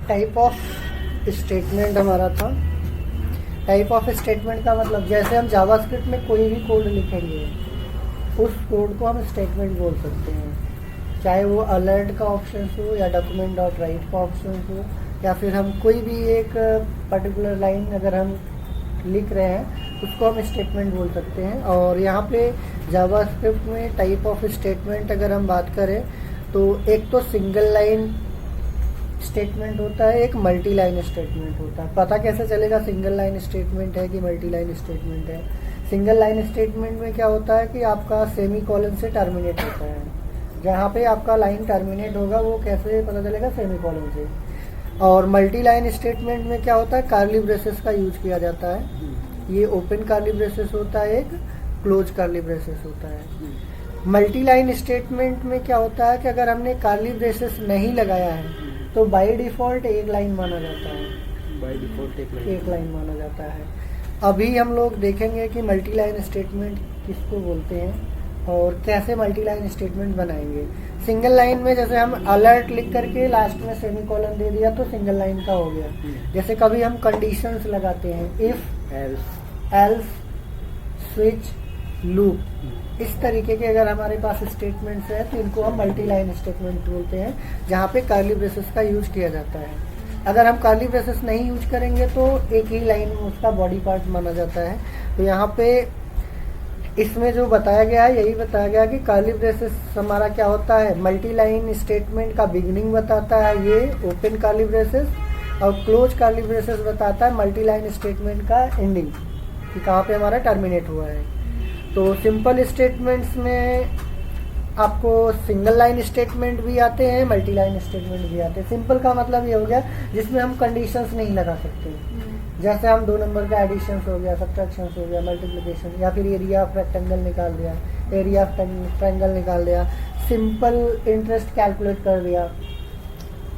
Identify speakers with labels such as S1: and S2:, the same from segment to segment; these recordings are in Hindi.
S1: टाइप ऑफ स्टेटमेंट हमारा था। टाइप ऑफ स्टेटमेंट का मतलब जैसे हम जावास्क्रिप्ट में कोई भी कोड लिखेंगे उस कोड को हम स्टेटमेंट बोल सकते हैं, चाहे वो अलर्ट का ऑप्शन हो या डॉक्यूमेंट डॉट राइट का ऑप्शन हो, या फिर हम कोई भी एक पर्टिकुलर लाइन अगर हम लिख रहे हैं उसको हम स्टेटमेंट बोल सकते हैं। और यहाँ पे जावास्क्रिप्ट में टाइप ऑफ स्टेटमेंट अगर हम बात करें तो एक तो सिंगल लाइन स्टेटमेंट होता है, एक मल्टी लाइन स्टेटमेंट होता है। पता कैसे चलेगा सिंगल लाइन स्टेटमेंट है कि मल्टी लाइन स्टेटमेंट है? सिंगल लाइन स्टेटमेंट में क्या होता है कि आपका सेमी कॉलन से टर्मिनेट होता है, जहाँ पे आपका लाइन टर्मिनेट होगा वो कैसे पता चलेगा? सेमी कॉलन से। और मल्टी लाइन स्टेटमेंट में क्या होता है? कर्ली ब्रेसेस का यूज किया जाता है। ये ओपन कर्ली ब्रेसेस होता है, एक क्लोज कर्ली ब्रेसेस होता है। मल्टी लाइन स्टेटमेंट में क्या होता है कि अगर हमने कर्ली ब्रेसेस नहीं लगाया है तो बाय डिफॉल्ट एक लाइन माना जाता है।
S2: बाय डिफॉल्ट
S1: एक लाइन माना जाता है। अभी हम लोग देखेंगे कि मल्टी लाइन स्टेटमेंट किसको बोलते हैं और कैसे मल्टी लाइन स्टेटमेंट बनाएंगे। सिंगल लाइन में जैसे हम अलर्ट लिख करके लास्ट में सेमी कॉलन दे दिया तो सिंगल लाइन का हो गया। जैसे कभी हम कंडीशंस लगाते हैं, इफ, एल्स, स्विच, लूप, इस तरीके के अगर हमारे पास स्टेटमेंट्स हैं तो इनको हम मल्टी लाइन स्टेटमेंट बोलते हैं, जहाँ पे कर्ली ब्रेसेस का यूज किया जाता है। अगर हम कर्ली ब्रेसेस नहीं यूज करेंगे तो एक ही लाइन उसका बॉडी पार्ट माना जाता है। तो यहाँ पे इसमें जो बताया गया है यही बताया गया कि कर्ली ब्रेसेस हमारा क्या होता है? मल्टी लाइन स्टेटमेंट का बिगिनिंग बताता है ये ओपन कर्ली ब्रेसेस, और क्लोज कर्ली ब्रेसेस बताता है मल्टी लाइन स्टेटमेंट का एंडिंग कि कहाँ पे हमारा टर्मिनेट हुआ है। तो सिंपल स्टेटमेंट्स में आपको सिंगल लाइन स्टेटमेंट भी आते हैं, मल्टी लाइन स्टेटमेंट भी आते हैं। सिंपल का मतलब ये हो गया जिसमें हम कंडीशंस नहीं लगा सकते, जैसे हम 2 नंबर का एडिशन हो गया, सब्ट्रैक्शन हो गया, मल्टीप्लिकेशन, या फिर एरिया ऑफ रेक्टेंगल निकाल दिया, एरिया ऑफ ट्रायंगल निकाल दिया, सिंपल इंटरेस्ट कैलकुलेट कर दिया,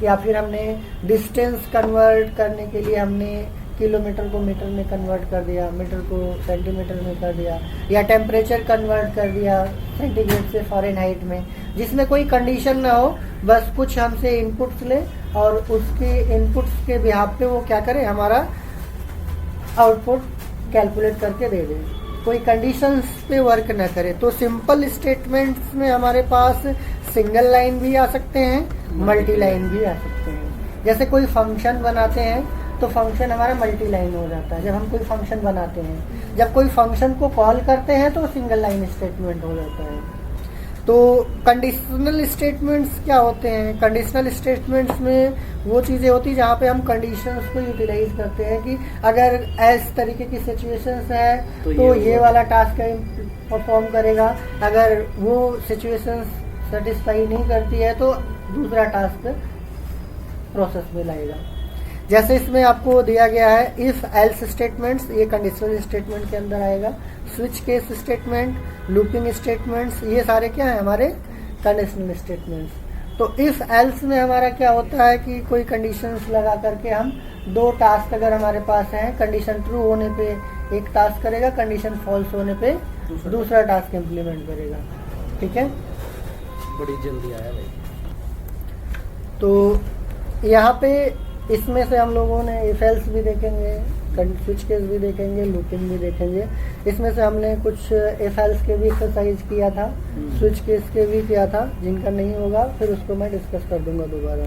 S1: या फिर हमने डिस्टेंस कन्वर्ट करने के लिए हमने किलोमीटर को मीटर में कन्वर्ट कर दिया, मीटर को सेंटीमीटर में कर दिया, या टेम्परेचर कन्वर्ट कर दिया सेंटीग्रेड से फ़ारेनहाइट में, जिसमें कोई कंडीशन ना हो, बस कुछ हमसे इनपुट्स ले और उसके इनपुट्स के बिहाफ पे वो क्या करे, हमारा आउटपुट कैलकुलेट करके दे दे, कोई कंडीशंस पे वर्क ना करे। तो सिंपल स्टेटमेंट्स में हमारे पास सिंगल लाइन भी आ सकते हैं, मल्टी लाइन भी आ सकते हैं। जैसे कोई फंक्शन बनाते हैं तो फंक्शन हमारा मल्टी लाइन हो जाता है जब हम कोई फंक्शन बनाते हैं। जब कोई फंक्शन को कॉल करते हैं तो सिंगल लाइन स्टेटमेंट हो जाता है। तो कंडीशनल स्टेटमेंट्स क्या होते हैं? कंडीशनल स्टेटमेंट्स में वो चीज़ें होती हैं जहाँ पे हम कंडीशंस को यूटिलाइज करते हैं कि अगर इस तरीके की सिचुएशंस है तो ये वाला टास्क परफॉर्म करेगा, अगर वो सिचुएशंस सेटिस्फाई नहीं करती है तो दूसरा टास्क प्रोसेस में लाएगा। जैसे इसमें आपको दिया गया है इफ एल्स स्टेटमेंट्स, ये कंडीशनल स्टेटमेंट के अंदर आएगा। Switch case statement, looping statements, ये सारे क्या है? हमारे कंडीशनल स्टेटमेंट्स। तो इफ एल्स में हमारा क्या होता है कि कोई कंडीशंस लगा करके हम 2 टास्क अगर हमारे पास हैं, कंडीशन ट्रू होने पे एक टास्क करेगा, कंडीशन फॉल्स होने पे दूसरा टास्क इम्प्लीमेंट करेगा। ठीक है,
S2: बड़ी जल्दी आया भाई।
S1: तो यहाँ पे इसमें से हम लोगों ने इफ एल्स भी देखेंगे, स्विच केस भी देखेंगे, लूपिंग भी देखेंगे। इसमें से हमने कुछ इफ एल्स के भी एक्सरसाइज किया था, स्विच केस के भी किया था, जिनका नहीं होगा फिर उसको मैं डिस्कस कर दूंगा दोबारा।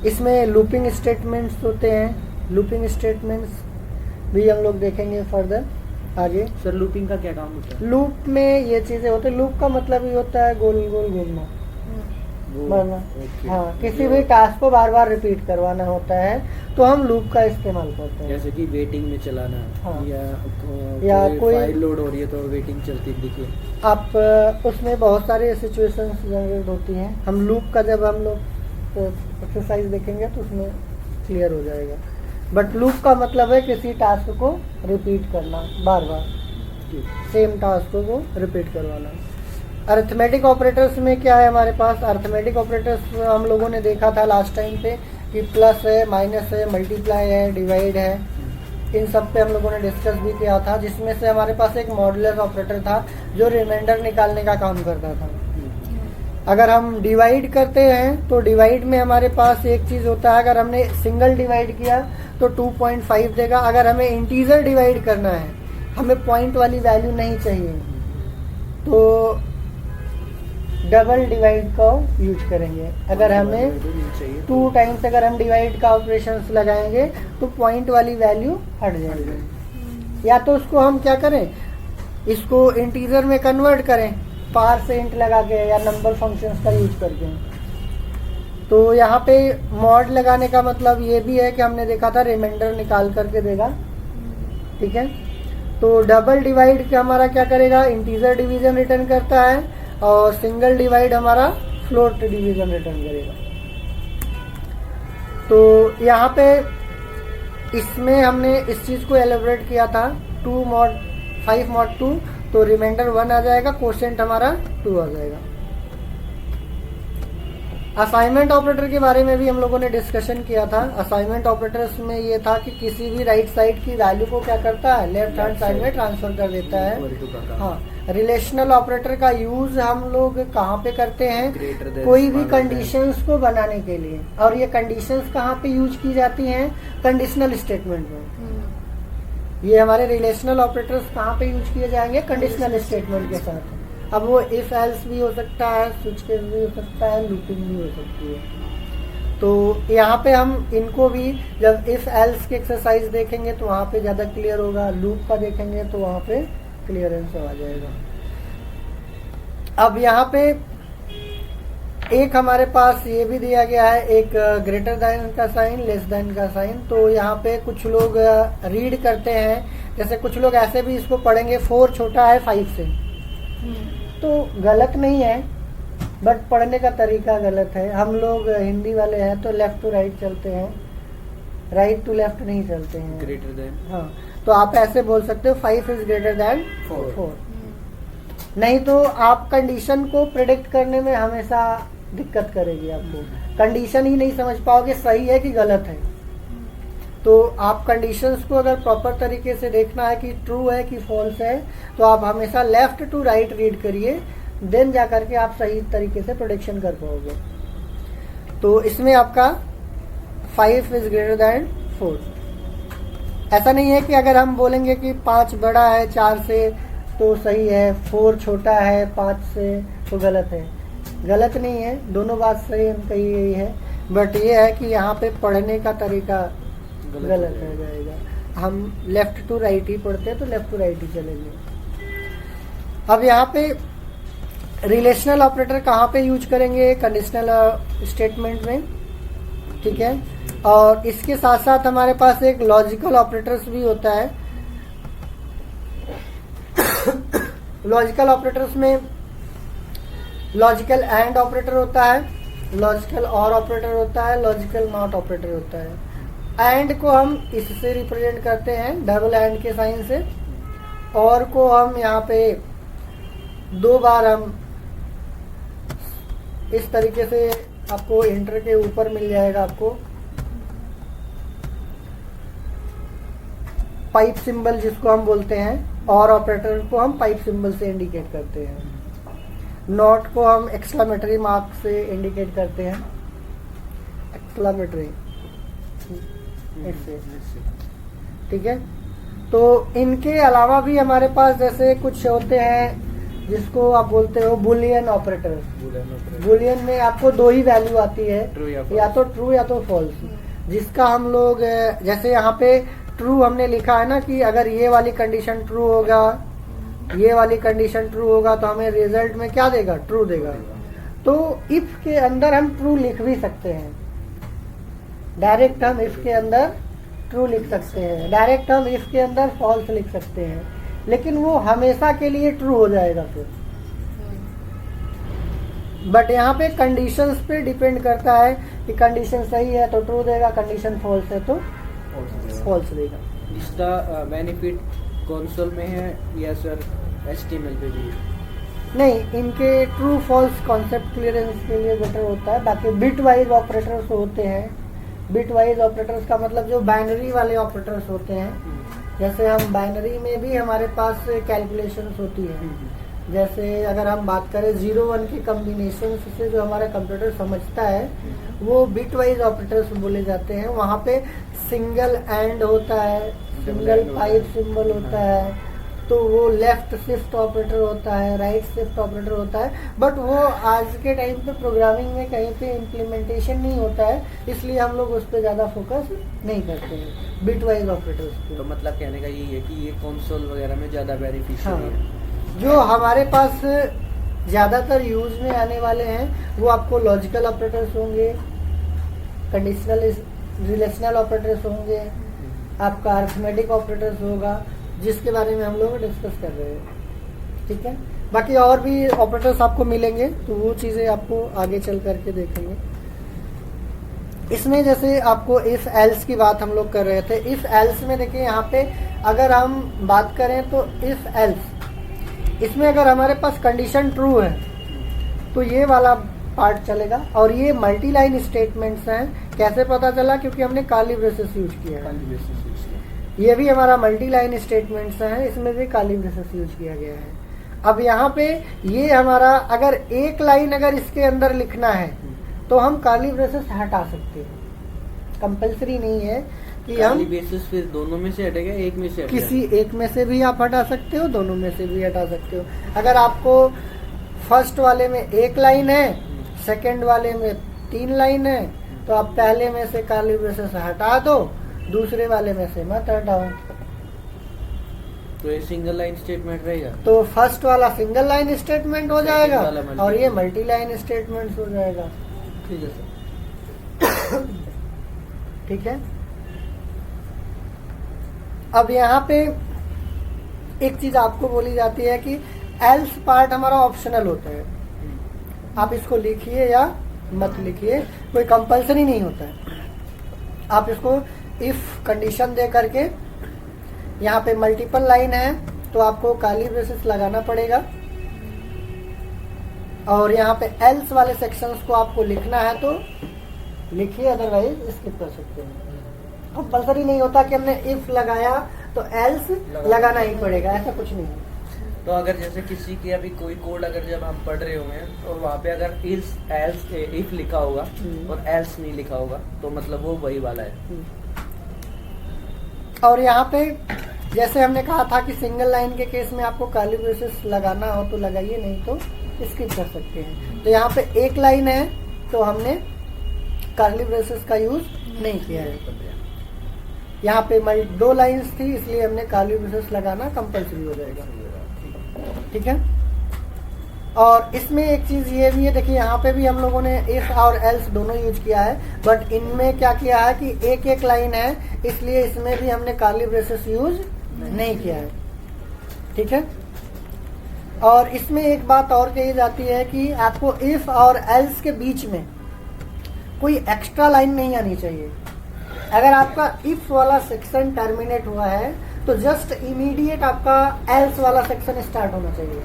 S1: इसमें लूपिंग स्टेटमेंट्स होते हैं, लूपिंग स्टेटमेंट्स भी हम लोग देखेंगे फर्दर आगे।
S2: सर लूपिंग का क्या काम होता है?
S1: लूप में ये चीज़ें होती है, लूप का मतलब ये होता है गोल गोल घूमना, हाँ, किसी भी टास्क को बार बार रिपीट करवाना होता है तो हम लूप का इस्तेमाल करते हैं।
S2: जैसे कि वेटिंग में चलाना,
S1: हाँ,
S2: या कोई फाइल लोड हो रही है तो वेटिंग चलती दिखे।
S1: आप उसमें बहुत सारे सिचुएशंस जनरेट होती हैं। हम लूप का जब हम लोग एक्सरसाइज देखेंगे तो उसमें क्लियर हो जाएगा। बट लूप का मतलब है किसी टास्क को रिपीट करना, बार बार सेम टास्क को रिपीट करवाना। अरिथमेटिक ऑपरेटर्स में क्या है हमारे पास? अरिथमेटिक ऑपरेटर्स हम लोगों ने देखा था लास्ट टाइम पे कि प्लस है, माइनस है, मल्टीप्लाई है, डिवाइड है, इन सब पे हम लोगों ने डिस्कस भी किया था। जिसमें से हमारे पास एक मॉडुलस ऑपरेटर था जो रिमाइंडर निकालने का काम करता था। अगर हम डिवाइड करते हैं तो डिवाइड में हमारे पास एक चीज होता है, अगर हमने सिंगल डिवाइड किया तो 2.5 देगा। अगर हमें इंटीजर डिवाइड करना है, हमें पॉइंट वाली वैल्यू नहीं चाहिए, तो डबल डिवाइड का यूज करेंगे। अगर हमें 2 टाइम्स अगर हम डिवाइड का ऑपरेशंस लगाएंगे तो पॉइंट वाली वैल्यू हट जाएगी। या तो उसको हम क्या करें, इसको इंटीजर में कन्वर्ट करें पार से इंट लगा के या नंबर फंक्शंस का यूज करके। तो यहाँ पे मॉड लगाने का मतलब ये भी है कि हमने देखा था रिमाइंडर निकाल करके देगा, ठीक है। तो डबल डिवाइड के हमारा क्या करेगा, इंटीजर डिवीजन रिटर्न करता है, और सिंगल डिवाइड हमारा फ्लोट डिवीजन रिटर्न करेगा। तो यहाँ पे इसमें हमने इस चीज को एलिब्रेट किया था 2 mod 5 mod 2, तो रिमाइंडर 1 आ जाएगा, कोशेंट हमारा 2 आ जाएगा। असाइनमेंट ऑपरेटर के बारे में भी हम लोगों ने डिस्कशन किया था। असाइनमेंट ऑपरेटर्स में ये था कि किसी भी राइट साइड की वैल्यू को क्या करता है, लेफ्ट हैंड साइड में ट्रांसफर कर देता है। हाँ, रिलेशनल ऑपरेटर का यूज हम लोग कहाँ पे करते हैं, कोई भी कंडीशंस को बनाने के लिए। और ये कंडीशंस कहाँ पे यूज की जाती हैं, कंडीशनल स्टेटमेंट में। ये हमारे रिलेशनल ऑपरेटर्स कहाँ पे यूज किए जाएंगे, कंडीशनल स्टेटमेंट के साथ। अब वो इफ एल्स भी हो सकता है, स्विच केस भी हो सकता है, लूपिंग भी हो सकती है। तो यहाँ पे हम इनको भी जब इफ एल्स की एक्सरसाइज देखेंगे तो वहाँ पे ज्यादा क्लियर होगा, लूप का देखेंगे तो वहाँ पे क्लियरेंस आ जाएगा। अब यहाँ पे एक हमारे पास ये भी दिया गया है, एक ग्रेटर देन का साइन, लेस देन का साइन। तो यहाँ पे कुछ लोग रीड करते हैं, जैसे कुछ लोग ऐसे भी इसको पढ़ेंगे 4 छोटा है 5 से, तो गलत नहीं है, बट पढ़ने का तरीका गलत है। हम लोग हिंदी वाले हैं तो लेफ्ट टू राइट चलते हैं, राइट टू लेफ्ट नहीं चलते हैं।
S2: ग्रेटर देन,
S1: हाँ, तो आप ऐसे बोल सकते हो 5 इज ग्रेटर देन 4। नहीं तो आप कंडीशन को प्रिडिक्ट करने में हमेशा दिक्कत करेगी आपको, कंडीशन ही नहीं समझ पाओगे सही है कि गलत है। तो आप कंडीशंस को अगर प्रॉपर तरीके से देखना है कि ट्रू है कि फॉल्स है, तो आप हमेशा लेफ्ट टू राइट रीड करिए, देन जाकर के आप सही तरीके से प्रोडिक्शन कर पाओगे। तो इसमें आपका 5 इज ग्रेटर देन 4। ऐसा नहीं है कि अगर हम बोलेंगे कि 5 बड़ा है 4 से तो सही है, 4 छोटा है 5 से तो गलत है। गलत नहीं है, दोनों बात सही हम कही यही है, बट ये है कि यहाँ पे पढ़ने का तरीका गलत हो जाएगा। हम लेफ्ट टू राइट ही पढ़ते हैं तो लेफ्ट टू राइट ही चलेंगे। अब यहाँ पे रिलेशनल ऑपरेटर कहाँ पे यूज करेंगे, कंडीशनल स्टेटमेंट में, ठीक है। और इसके साथ साथ हमारे पास एक लॉजिकल ऑपरेटर्स भी होता है। लॉजिकल ऑपरेटर्स में लॉजिकल एंड ऑपरेटर होता है, लॉजिकल और ऑपरेटर होता है, लॉजिकल नॉट ऑपरेटर होता है। एंड को हम इससे रिप्रेजेंट करते हैं डबल एंड के साइन से, और को हम यहाँ पे 2 बार हम इस तरीके से, आपको इंटर के ऊपर मिल जाएगा आपको पाइप सिंबल जिसको हम बोलते हैं, और ऑपरेटर को हम पाइप सिंबल से इंडिकेट करते हैं। नॉट को हम एक्सक्लेमेटरी मार्क से इंडिकेट करते हैं, एक्सक्लेमेटरी इससे, ठीक है। तो इनके अलावा भी हमारे पास जैसे कुछ होते हैं जिसको आप बोलते हो बुलियन ऑपरेटर। बुलियन में आपको 2 ही वैल्यू आती है, या तो ट्रू या तो फॉल्स, जिसका हम लोग जैसे यहाँ पे ट्रू हमने लिखा है ना कि अगर ये वाली कंडीशन ट्रू होगा, ये वाली कंडीशन ट्रू होगा तो हमें रिजल्ट में क्या देगा, ट्रू देगा। तो इफ के अंदर हम ट्रू लिख भी सकते हैं, डायरेक्ट हम इफ के अंदर ट्रू लिख सकते हैं, डायरेक्ट हम इफ के अंदर फॉल्स लिख सकते हैं, लेकिन वो हमेशा के लिए ट्रू हो जाएगा फिर। बट यहाँ पे कंडीशंस पे डिपेंड करता है कि कंडीशन सही है तो ट्रू देगा, कंडीशन फॉल्स है तो फॉल्स देगा।
S2: इसका बेनिफिट कंसोल में है या सर HTML पे भी?
S1: नहीं, इनके ट्रू फॉल्स कॉन्सेप्ट क्लियरेंस के लिए बेटर होता है। बाकी बिट वाइज ऑपरेटर्स होते हैं, बिट वाइज ऑपरेटर्स का मतलब जो बाइनरी वाले ऑपरेटर्स होते हैं, जैसे हम बाइनरी में भी हमारे पास कैलकुलेशंस होती है, जैसे अगर हम बात करें 0-1 के कॉम्बिनेशन से जो हमारा कंप्यूटर समझता है वो बिट वाइज ऑपरेटर्स बोले जाते हैं। वहाँ पे सिंगल एंड होता है, सिंगल पाइप सिंबल होता है, तो वो लेफ्ट शिफ्ट ऑपरेटर होता है, राइट शिफ्ट ऑपरेटर होता है, बट वो आज के टाइम पे प्रोग्रामिंग में कहीं पे इम्प्लीमेंटेशन नहीं होता है, इसलिए हम लोग उस पर ज़्यादा फोकस नहीं करते हैं बिट वाइज ऑपरेटर्स पे।
S2: तो मतलब कहने का यही है कि ये कंसोल वगैरह में ज़्यादा बेनिफिशियल
S1: हाँ,
S2: है।
S1: जो हमारे पास ज़्यादातर यूज में आने वाले हैं वो आपको लॉजिकल ऑपरेटर्स होंगे, कंडीशनल रिलेशनल ऑपरेटर्स होंगे, आपका अरिथमेटिक ऑपरेटर्स होगा, जिसके बारे में हम लोग डिस्कस कर रहे हैं। ठीक है, बाकी और भी ऑपरेटर्स आपको मिलेंगे तो वो चीज़ें आपको आगे चल करके देखेंगे। इसमें जैसे आपको इफ एल्स की बात हम लोग कर रहे थे, इफ एल्स में देखिए यहाँ पे अगर हम बात करें तो इफ एल्स, इसमें अगर हमारे पास कंडीशन ट्रू है तो ये वाला पार्ट चलेगा, और ये मल्टी लाइन स्टेटमेंट्स हैं। कैसे पता चला? क्योंकि हमने कर्ली ब्रेसेस यूज किया है। ये भी हमारा मल्टी लाइन स्टेटमेंट्स हैं, इसमें भी कर्ली ब्रेसेस यूज किया गया है। अब यहाँ पे ये हमारा अगर एक लाइन अगर इसके अंदर लिखना है तो हम कर्ली ब्रेसेस हटा सकते हैं, कंपल्सरी नहीं है कि हम
S2: बेसिस फिर दोनों में से हटेगा, एक में से हटेगा?
S1: किसी एक में से भी आप हटा सकते हो, दोनों में से भी हटा सकते हो। अगर आपको फर्स्ट वाले में एक लाइन है, सेकंड वाले में 3 लाइन है, तो आप पहले में से कर्ली ब्रेसेस हटा दो, दूसरे वाले में से मत हटाओ।
S2: तो ये सिंगल लाइन स्टेटमेंट रहेगा,
S1: तो फर्स्ट वाला सिंगल लाइन स्टेटमेंट हो जाएगा
S2: वाला
S1: और ये मल्टी लाइन स्टेटमेंट हो जाएगा।
S2: ठीक है सर।
S1: ठीक है, अब यहाँ पे एक चीज आपको बोली जाती है कि एल्स पार्ट हमारा ऑप्शनल होता है, आप इसको लिखिए या मत लिखिए, कोई कंपल्सरी नहीं होता है। आप इसको इफ कंडीशन दे करके, यहाँ पे मल्टीपल लाइन है तो आपको कर्ली ब्रेसेस लगाना पड़ेगा, और यहाँ पे एल्स वाले सेक्शंस को आपको लिखना है तो लिखिए, अदरवाइज स्किप कर सकते हैं। कंपल्सरी नहीं होता कि हमने इफ लगाया तो एल्स लगाना ही पड़ेगा, ऐसा कुछ नहीं है।
S2: तो अगर जैसे किसी की अभी कोई कोड अगर जब हम पढ़ रहे होंगे और वहाँ पे अगर इफ लिखा होगा और एल्स नहीं लिखा होगा तो मतलब वो वही वाला है।
S1: और यहाँ पे जैसे हमने कहा था कि सिंगल लाइन के केस में आपको कर्ली ब्रेसेस लगाना हो तो लगाइए, नहीं तो स्किप कर सकते हैं। तो यहाँ पे एक लाइन है तो हमने कर्ली ब्रेसेस का यूज नहीं किया है। यहाँ पे 2 लाइंस थी इसलिए हमने कर्ली ब्रेसेस लगाना कंपल्सरी हो जाएगा। ठीक है, और इसमें एक चीज ये भी है, देखिए यहाँ पे भी हम लोगों ने इफ और एल्स दोनों यूज किया है, बट इनमें क्या किया है कि एक एक लाइन है, इसलिए इसमें भी हमने कर्ली ब्रेसेस यूज नहीं किया है। ठीक है, और इसमें एक बात और कही जाती है कि आपको इफ और एल्स के बीच में कोई एक्स्ट्रा लाइन नहीं आनी चाहिए। अगर आपका इफ वाला सेक्शन टर्मिनेट हुआ है तो जस्ट इमीडिएट आपका एल्स वाला सेक्शन स्टार्ट होना चाहिए।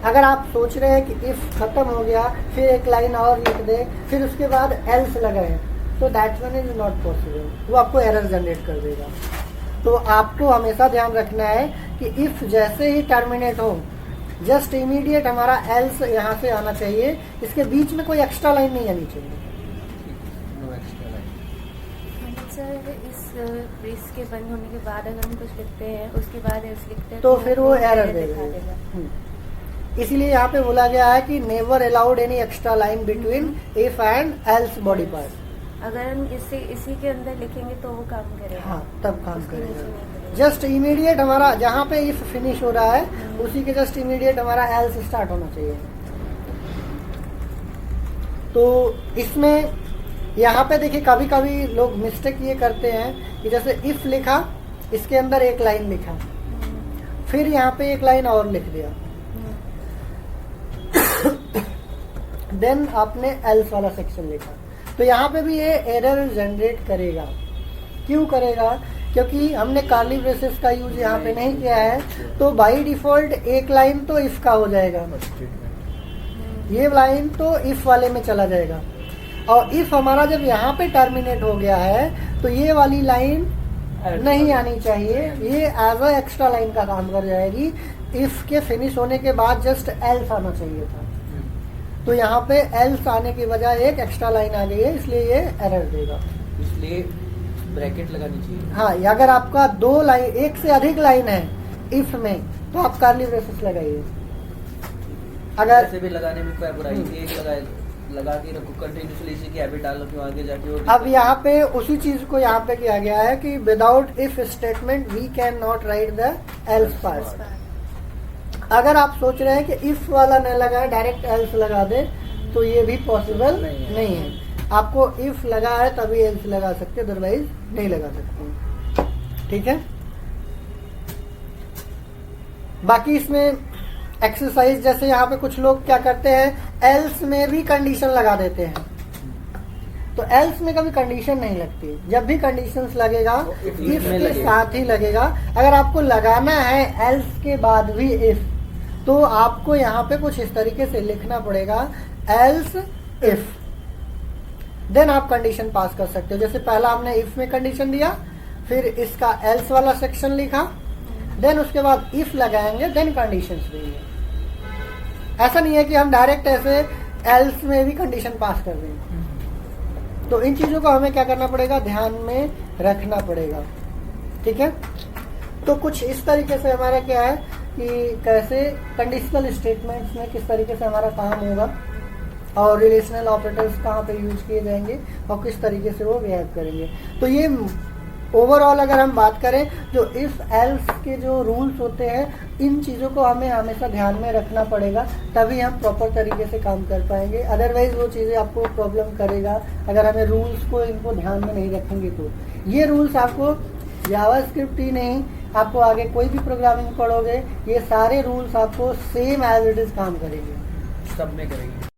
S1: अगर आप सोच रहे हैं कि इफ खत्म हो गया फिर एक लाइन और लिख दे फिर उसके बाद एल्स लगाए तो that one is not possible, वो आपको एरर जनरेट कर देगा। तो आपको हमेशा ध्यान रखना है कि इफ जैसे ही टर्मिनेट हो जस्ट इमीडिएट हमारा एल्स यहाँ से आना चाहिए, इसके बीच में कोई एक्स्ट्रा लाइन नहीं आनी चाहिए।
S3: सर इस के बंद होने के बाद अगर हम कुछ लिखते हैं उसके बाद एल्स लिखते हैं
S1: तो फिर वो एरर देगा। इसीलिए यहाँ पे बोला गया है कि never allowed any extra line between if and else body part.
S3: अगर हम इसी के अंदर लिखेंगे तो वो काम करेगा।
S1: हाँ, तब काम करेगा। जस्ट इमीडिएट हमारा जहाँ पे इफ फिनिश हो रहा है उसी के जस्ट इमीडिएट हमारा एल्स स्टार्ट होना चाहिए। तो इसमें यहाँ पे देखिए कभी कभी लोग मिस्टेक ये करते हैं कि जैसे इफ लिखा इसके अंदर एक लाइन लिखा फिर यहाँ पे एक लाइन और लिख दिया देन आपने एल्स वाला सेक्शन लिखा, तो यहाँ पे भी ये एरर जनरेट करेगा। क्यों करेगा? क्योंकि हमने कर्ली ब्रेसेस का यूज यहाँ पे नहीं किया है, तो बाय डिफॉल्ट एक लाइन तो इफ का हो जाएगा, ये लाइन तो इफ वाले में चला जाएगा, और इफ हमारा जब यहाँ पे टर्मिनेट हो गया है तो ये वाली लाइन नहीं आनी चाहिए, ये एज अ एक्स्ट्रा लाइन का काम कर जाएगी। इफ के फिनिश होने के बाद जस्ट एल्स आना चाहिए था, तो यहाँ पे एल्स आने की वजह एक एक्स्ट्रा लाइन आ गई है, इसलिए ये एरर देगा।
S2: इसलिए ब्रैकेट लगानी चाहिए।
S1: हाँ, या अगर आपका 2 लाइन, एक से अधिक लाइन है इफ में, तो आप कर्ली ब्रेसेस लगाइए। अगर
S2: ऐसे भी लगाने में क्या बुराई, एक लगा के रखो कंटिन्यूसली, इसी की हैबिट डालो क्यों आगे जाके वो
S1: अब यहाँ पे उसी चीज को यहाँ पे किया गया है कि without if statement we can not write the else part. अगर आप सोच रहे हैं कि इफ वाला न लगाए डायरेक्ट एल्स लगा दे, तो ये भी पॉसिबल नहीं है। आपको इफ लगा है तभी एल्स लगा सकते, अदरवाइज नहीं लगा सकते। ठीक है, बाकी इसमें एक्सरसाइज जैसे यहाँ पे कुछ लोग क्या करते हैं, एल्स में भी कंडीशन लगा देते हैं। तो एल्स में कभी कंडीशन नहीं लगती, जब भी कंडीशंस लगेगा इफ के साथ ही लगेगा। अगर आपको लगाना है एल्स के बाद भी इफ, तो आपको यहाँ पे कुछ इस तरीके से लिखना पड़ेगा, एल्स इफ, देन आप कंडीशन पास कर सकते हो। जैसे पहला हमने इफ में कंडीशन दिया, फिर इसका एल्स वाला सेक्शन लिखा, देन उसके बाद इफ लगाएंगे, देन कंडीशंस देंगे। ऐसा नहीं है कि हम डायरेक्ट ऐसे एल्स में भी कंडीशन पास कर देंगे। तो इन चीजों को हमें क्या करना पड़ेगा, ध्यान में रखना पड़ेगा। ठीक है, तो कुछ इस तरीके से हमारा क्या है कि कैसे कंडीशनल स्टेटमेंट्स में किस तरीके से हमारा काम होगा, और रिलेशनल ऑपरेटर्स कहाँ पे यूज किए जाएंगे और किस तरीके से वो बिहेव करेंगे। तो ये ओवरऑल अगर हम बात करें, जो इफ एल्स के जो रूल्स होते हैं, इन चीज़ों को हमें हमेशा ध्यान में रखना पड़ेगा, तभी हम प्रॉपर तरीके से काम कर पाएंगे। अदरवाइज वो चीज़ें आपको प्रॉब्लम करेगा अगर हमें रूल्स को, इनको ध्यान में नहीं रखेंगे। तो ये रूल्स आपको जावास्क्रिप्ट ही नहीं, आपको आगे कोई भी प्रोग्रामिंग पढ़ोगे, ये सारे रूल्स आपको सेम एज इट इज काम करेंगे,
S2: सब में करेंगे।